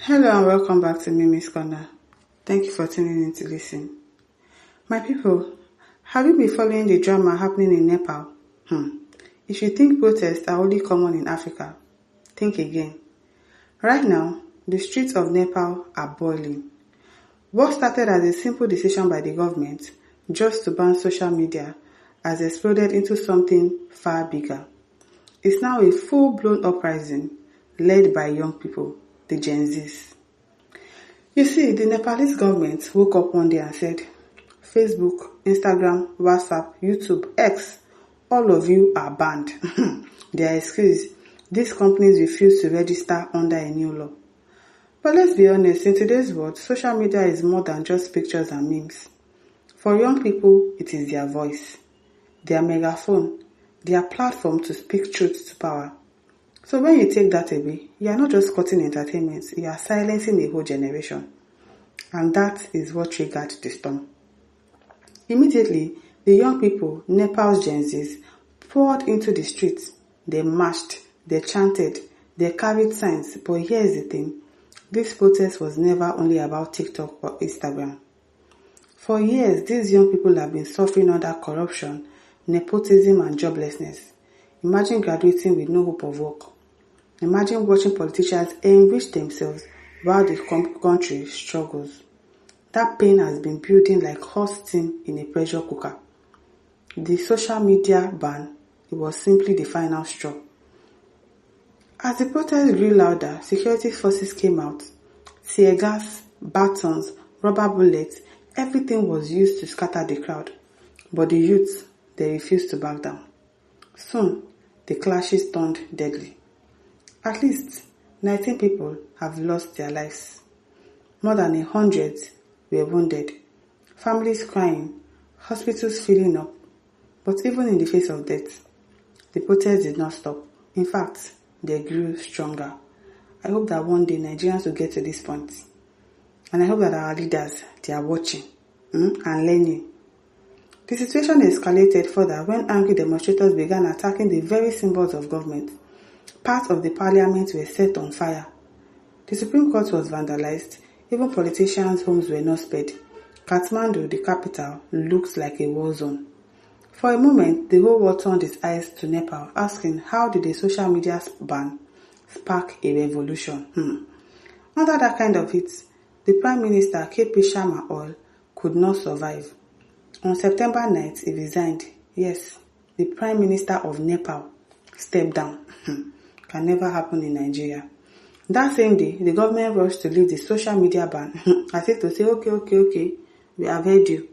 Hello and welcome back to Mimi's Corner. Thank you for tuning in to listen. My people, have you been following the drama happening in Nepal? If you think protests are only common in Africa, think again. Right now, the streets of Nepal are boiling. What started as a simple decision by the government just to ban social media has exploded into something far bigger. It's now a full-blown uprising led by young people, the Gen Zs. You see, the Nepalese government woke up one day and said, Facebook, Instagram, WhatsApp, YouTube, X, all of you are banned. Their excuse, these companies refuse to register under a new law. But let's be honest, in today's world, social media is more than just pictures and memes. For young people, it is their voice, their megaphone, their platform to speak truth to power. So when you take that away, you are not just cutting entertainment, you are silencing a whole generation. And that is what triggered the storm. Immediately, the young people, Nepal's Gen Zs, poured into the streets. They marched, they chanted, they carried signs. But here's the thing, this protest was never only about TikTok or Instagram. For years, these young people have been suffering under corruption, nepotism and joblessness. Imagine graduating with no hope of work. Imagine watching politicians enrich themselves while the country struggles. That pain has been building like hot steam in a pressure cooker. The social media ban, it was simply the final straw. As the protest grew louder, security forces came out. Tear gas, batons, rubber bullets, everything was used to scatter the crowd. But the youth, they refused to back down. Soon, the clashes turned deadly. At least 19 people have lost their lives. More than 100 were wounded. Families crying, hospitals filling up. But even in the face of death, the protest did not stop. In fact, they grew stronger. I hope that one day Nigerians will get to this point. And I hope that our leaders, they are watching and learning. The situation escalated further when angry demonstrators began attacking the very symbols of government. Parts of the parliament were set on fire. The Supreme Court was vandalized. Even politicians' homes were not spared. Kathmandu, the capital, looked like a war zone. For a moment, the whole world turned its eyes to Nepal, asking how did a social media ban spark a revolution? Under that kind of heat, the Prime Minister, KP Sharma Oil, could not survive. On September 9th, he resigned. Yes, the Prime Minister of Nepal stepped down. Can never happen in Nigeria. That same day, the government rushed to lift the social media ban as if to say, okay, we have heard you.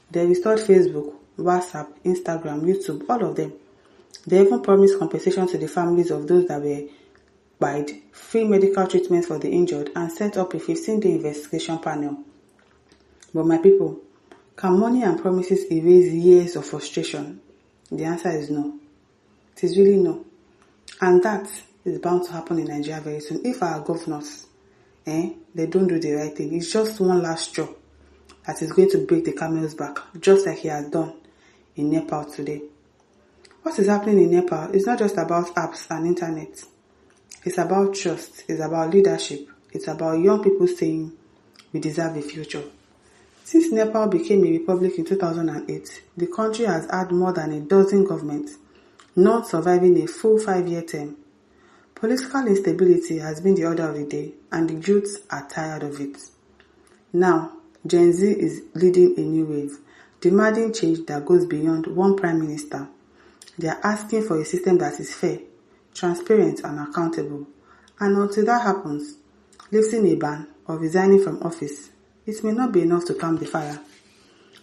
They restored Facebook, WhatsApp, Instagram, YouTube, all of them. They even promised compensation to the families of those that were buyed, free medical treatment for the injured, and set up a 15-day investigation panel. But my people, can money and promises erase years of frustration? The answer is no. It is really no. And that is bound to happen in Nigeria very soon. If our governors, they don't do the right thing, it's just one last straw that is going to break the camel's back, just like he has done in Nepal today. What is happening in Nepal is not just about apps and internet. It's about trust. It's about leadership. It's about young people saying, we deserve a future. Since Nepal became a republic in 2008, the country has had more than a dozen governments, not surviving a full 5-year term. Political instability has been the order of the day, and the youths are tired of it. Now, Gen Z is leading a new wave, demanding change that goes beyond one prime minister. They are asking for a system that is fair, transparent, and accountable. And until that happens, lifting a ban or resigning from office, it may not be enough to calm the fire.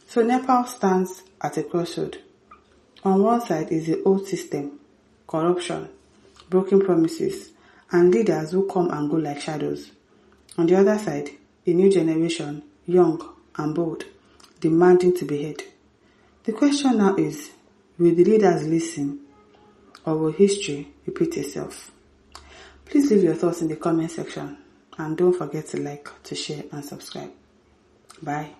So Nepal stands at a crossroad. On one side is the old system, corruption, broken promises, and leaders who come and go like shadows. On the other side, a new generation, young and bold, demanding to be heard. The question now is, will the leaders listen, or will history repeat itself? Please leave your thoughts in the comment section, and don't forget to like, to share, and subscribe. Bye.